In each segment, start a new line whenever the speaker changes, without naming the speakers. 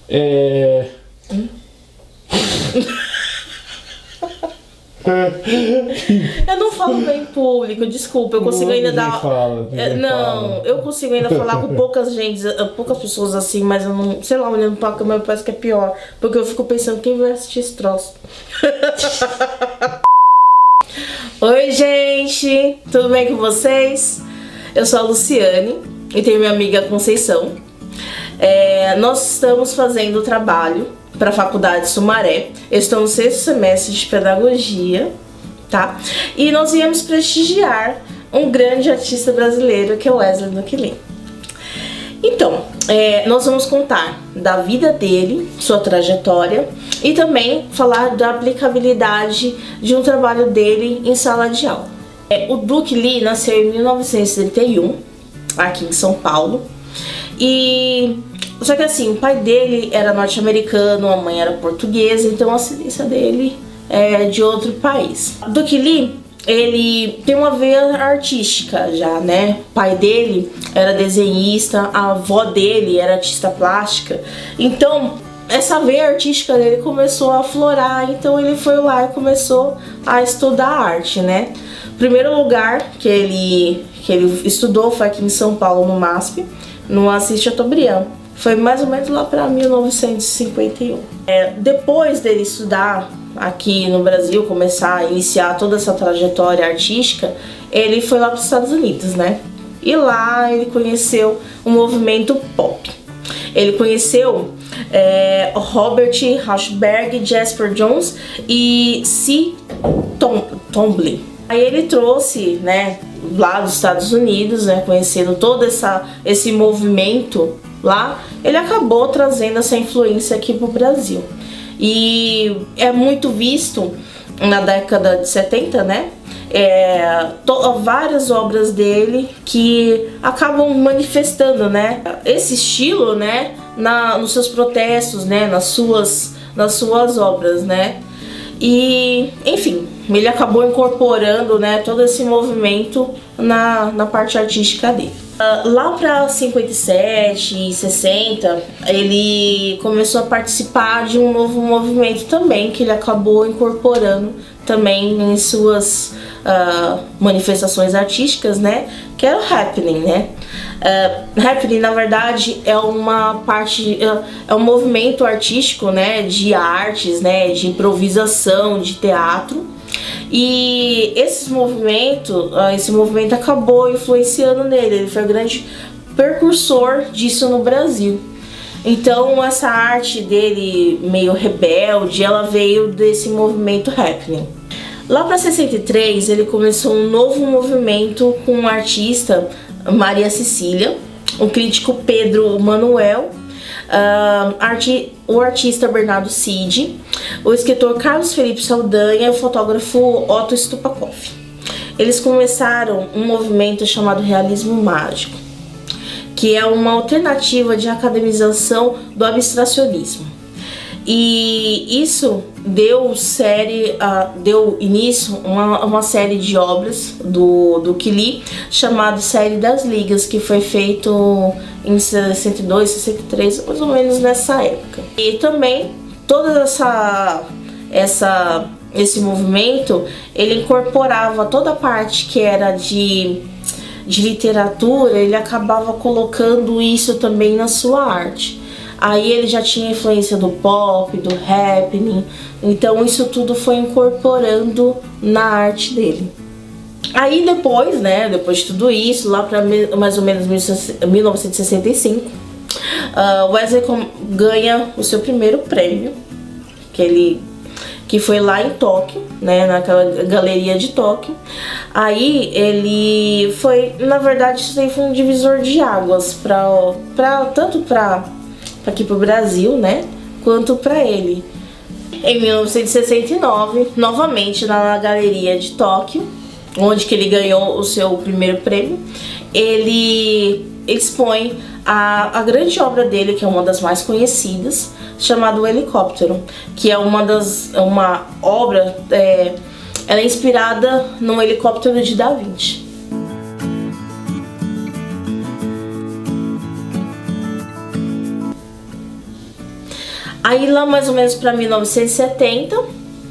Eu não falo bem em público, desculpa, eu consigo ainda dar. Eu consigo ainda falar com poucas pessoas assim, mas eu não. Sei lá, olhando pra câmera parece que é pior. Porque eu fico pensando quem vai assistir esse troço. Oi, gente! Tudo bem com vocês? Eu sou a Luciane e tenho minha amiga Conceição. Nós estamos fazendo o trabalho para a Faculdade Sumaré. Eu estou no 6º semestre de Pedagogia, tá? E nós viemos prestigiar um grande artista brasileiro que é o Wesley Nuquilin. Então, nós vamos contar da vida dele, sua trajetória e também falar da aplicabilidade de um trabalho dele em sala de aula. O Nuquilin nasceu em 1931, aqui em São Paulo. Só que assim, o pai dele era norte-americano, a mãe era portuguesa, então a ascendência dele é de outro país. Nuquilin, ele tem uma veia artística já, né? O pai dele era desenhista, a avó dele era artista plástica. Então, essa veia artística dele começou a aflorar, então ele foi lá e começou a estudar arte, né? O primeiro lugar que ele estudou foi aqui em São Paulo, no MASP, no Assis Chateaubriand. Foi mais ou menos lá para 1951. Depois dele estudar aqui no Brasil, começar a iniciar toda essa trajetória artística, ele foi lá para os Estados Unidos, né? E lá ele conheceu o movimento pop. Ele conheceu Robert Rauschenberg, Jasper Johns e C. Twombly. Aí ele trouxe, né, lá dos Estados Unidos, né, conhecendo todo esse movimento lá, ele acabou trazendo essa influência aqui pro Brasil. E é muito visto na década de 70, né? Várias obras dele que acabam manifestando, né, esse estilo, né, nos seus protestos, né, nas suas obras, né? E, enfim, ele acabou incorporando, né, todo esse movimento na parte artística dele. Lá para 57 e 60, ele começou a participar de um novo movimento também, que ele acabou incorporando também em suas manifestações artísticas, né, que era o happening, né? Happening, na verdade, é um movimento artístico, né, de artes, né, de improvisação, de teatro. E esse movimento acabou influenciando nele, ele foi o grande precursor disso no Brasil. Então essa arte dele meio rebelde, ela veio desse movimento happening. Lá para 63 ele começou um novo movimento com um artista, Maria Cecília, o crítico Pedro Manuel, o artista Bernardo Cid, o escritor Carlos Felipe Saldanha e o fotógrafo Otto Stupakov. Eles começaram um movimento chamado Realismo Mágico, que é uma alternativa de academização do abstracionismo. E isso deu início a uma série de obras do Nuquilin, chamado Série das Ligas, que foi feito em 62, 63, mais ou menos nessa época. E também todo esse movimento, ele incorporava toda a parte que era de literatura, ele acabava colocando isso também na sua arte. Aí ele já tinha influência do pop, do happening, então isso tudo foi incorporando na arte dele. Aí depois, né, depois de tudo isso, lá para mais ou menos 1965, Wesley ganha o seu primeiro prêmio, que foi lá em Tóquio, né, naquela galeria de Tóquio. Aí ele foi, na verdade, isso aí foi um divisor de águas tanto para aqui pro Brasil, né, quanto para ele. Em 1969, novamente na galeria de Tóquio, onde que ele ganhou o seu primeiro prêmio, ele expõe a grande obra dele, que é uma das mais conhecidas, chamada O Helicóptero, que é uma obra, ela é inspirada num helicóptero de Da Vinci. Aí lá mais ou menos para 1970,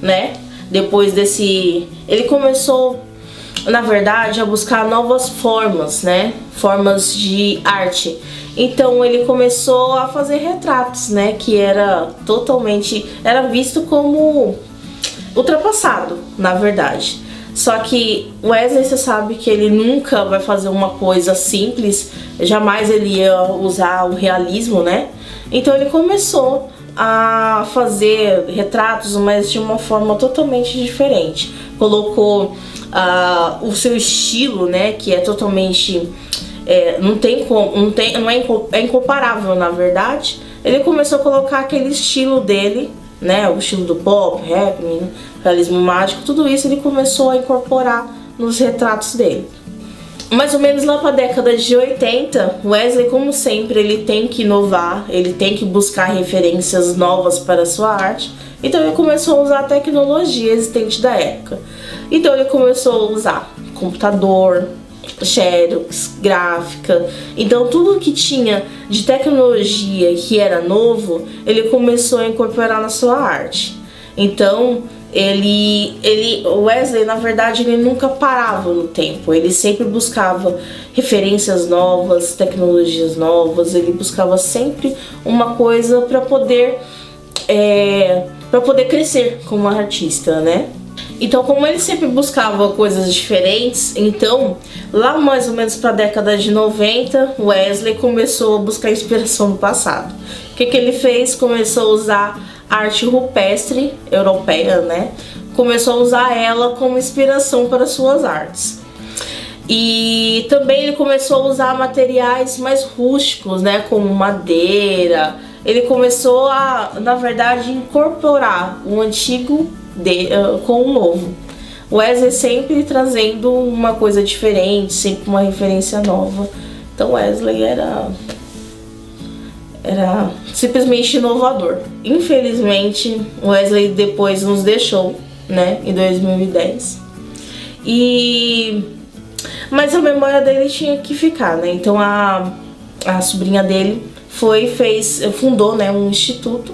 né? Depois desse, ele começou, na verdade, a buscar novas formas, né? Formas de arte. Então ele começou a fazer retratos, né? Que era visto como ultrapassado, na verdade. Só que Wesley, você sabe que ele nunca vai fazer uma coisa simples, jamais ele ia usar o realismo, né? Então ele começou a fazer retratos, mas de uma forma totalmente diferente. Colocou o seu estilo, né? Que é totalmente é incomparável, na verdade. Ele começou a colocar aquele estilo dele, né, o estilo do pop, rap, realismo mágico, tudo isso ele começou a incorporar nos retratos dele. Mais ou menos lá para a década de 80, Wesley, como sempre, ele tem que inovar, ele tem que buscar referências novas para a sua arte. Então ele começou a usar a tecnologia existente da época. Então ele começou a usar computador, xerox, gráfica. Então tudo que tinha de tecnologia que era novo, ele começou a incorporar na sua arte. Então o Wesley, na verdade, ele nunca parava no tempo. Ele sempre buscava referências novas, tecnologias novas. Ele buscava sempre uma coisa para poder crescer como artista, né? Então, como ele sempre buscava coisas diferentes, então, lá mais ou menos para a década de 90, Wesley começou a buscar inspiração no passado. O que ele fez? Começou a usar arte rupestre europeia, né? Começou a usar ela como inspiração para suas artes. E também ele começou a usar materiais mais rústicos, né? Como madeira. Ele começou a, na verdade, incorporar o antigo com o novo. Wesley sempre trazendo uma coisa diferente, sempre uma referência nova. Então Wesley era simplesmente inovador. Infelizmente, Wesley depois nos deixou, né, em 2010. Mas a memória dele tinha que ficar, né? Então a sobrinha dele fundou, né, um instituto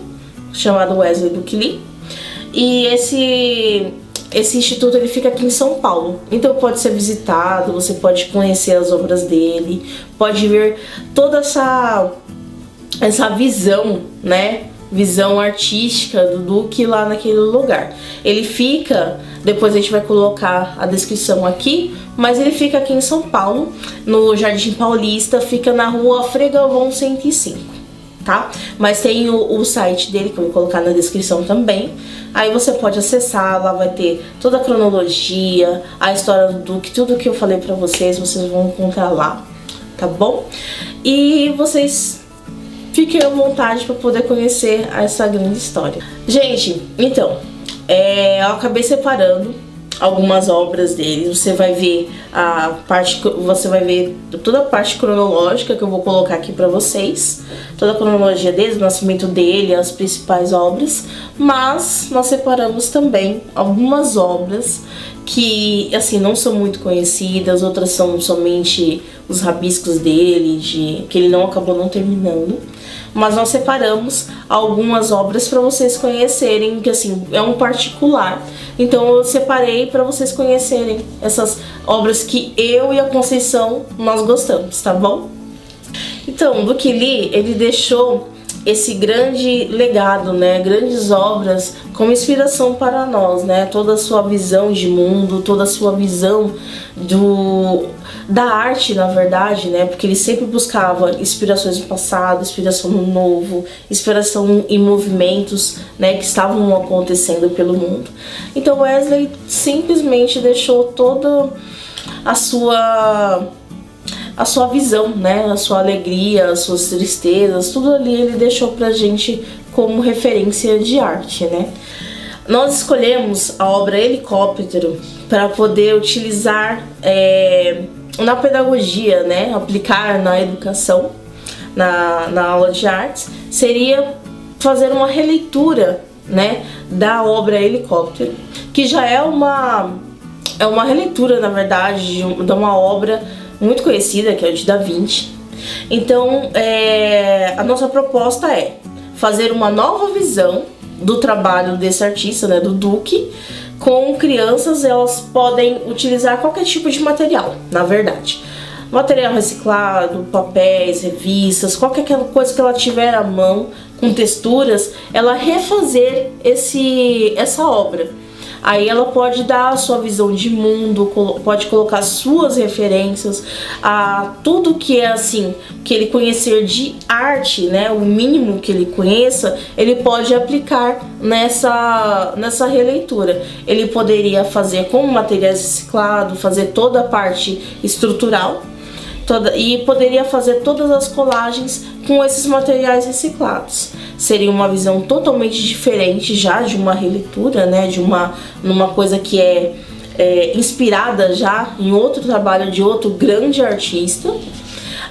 chamado Wesley Duke Lee. E esse instituto ele fica aqui em São Paulo. Então pode ser visitado, você pode conhecer as obras dele, pode ver toda essa visão, né? Visão artística do Duke lá naquele lugar. Ele fica, depois a gente vai colocar a descrição aqui, mas ele fica aqui em São Paulo, no Jardim Paulista, fica na rua Frei Galvão 105, tá? Mas tem o site dele que eu vou colocar na descrição também. Aí você pode acessar, lá vai ter toda a cronologia, a história do Duke, tudo que eu falei pra vocês vão encontrar lá, tá bom? E vocês fiquem à vontade para poder conhecer essa grande história. Gente, então, eu acabei separando algumas obras dele. Você vai ver toda a parte cronológica que eu vou colocar aqui para vocês, toda a cronologia dele, o nascimento dele, as principais obras. Mas nós separamos também algumas obras que, assim, não são muito conhecidas, outras são somente os rabiscos dele, que ele acabou não terminando. Mas nós separamos algumas obras para vocês conhecerem, que assim, é um particular. Então eu separei para vocês conhecerem essas obras que eu e a Conceição nós gostamos, tá bom? Então, Duke Lee, ele deixou esse grande legado, né? Grandes obras como inspiração para nós, né? Toda a sua visão de mundo, toda a sua visão da arte, na verdade, né? Porque ele sempre buscava inspirações no passado, inspiração no novo, inspiração em movimentos, né, que estavam acontecendo pelo mundo. Então Wesley simplesmente deixou toda a sua visão, né, a sua alegria, as suas tristezas, tudo ali ele deixou pra gente como referência de arte, né? Nós escolhemos a obra Helicóptero para poder utilizar na pedagogia, né, aplicar na educação, na aula de artes, seria fazer uma releitura, né, da obra Helicóptero, que já é uma releitura, na verdade, de uma obra muito conhecida, que é o de Da Vinci. Então, a nossa proposta é fazer uma nova visão do trabalho desse artista, né, do Duke. Com crianças, elas podem utilizar qualquer tipo de material, na verdade. Material reciclado, papéis, revistas, qualquer coisa que ela tiver à mão, com texturas, ela refazer essa obra. Aí ela pode dar a sua visão de mundo, pode colocar suas referências, a tudo que é assim, que ele conhecer de arte, né, o mínimo que ele conheça, ele pode aplicar nessa releitura. Ele poderia fazer com materiais reciclados, fazer toda a parte estrutural, e poderia fazer todas as colagens com esses materiais reciclados. Seria uma visão totalmente diferente já de uma releitura, né, numa coisa que é inspirada já em outro trabalho de outro grande artista.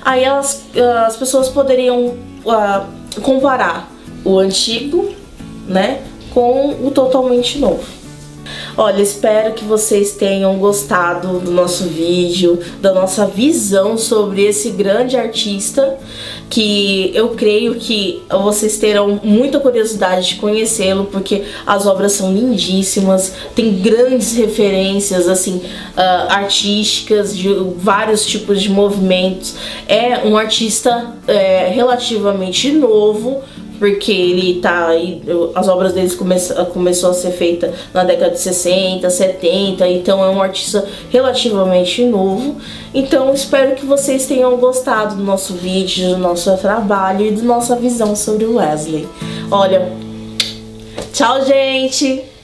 Aí as pessoas poderiam comparar o antigo, né, com o totalmente novo. Olha, espero que vocês tenham gostado do nosso vídeo, da nossa visão sobre esse grande artista, que eu creio que vocês terão muita curiosidade de conhecê-lo, porque as obras são lindíssimas, tem grandes referências assim, artísticas, de vários tipos de movimentos. É um artista relativamente novo, porque ele tá aí, as obras deles começou a ser feita na década de 60, 70, então é um artista relativamente novo. Então espero que vocês tenham gostado do nosso vídeo, do nosso trabalho e da nossa visão sobre o Wesley. Olha, tchau, gente!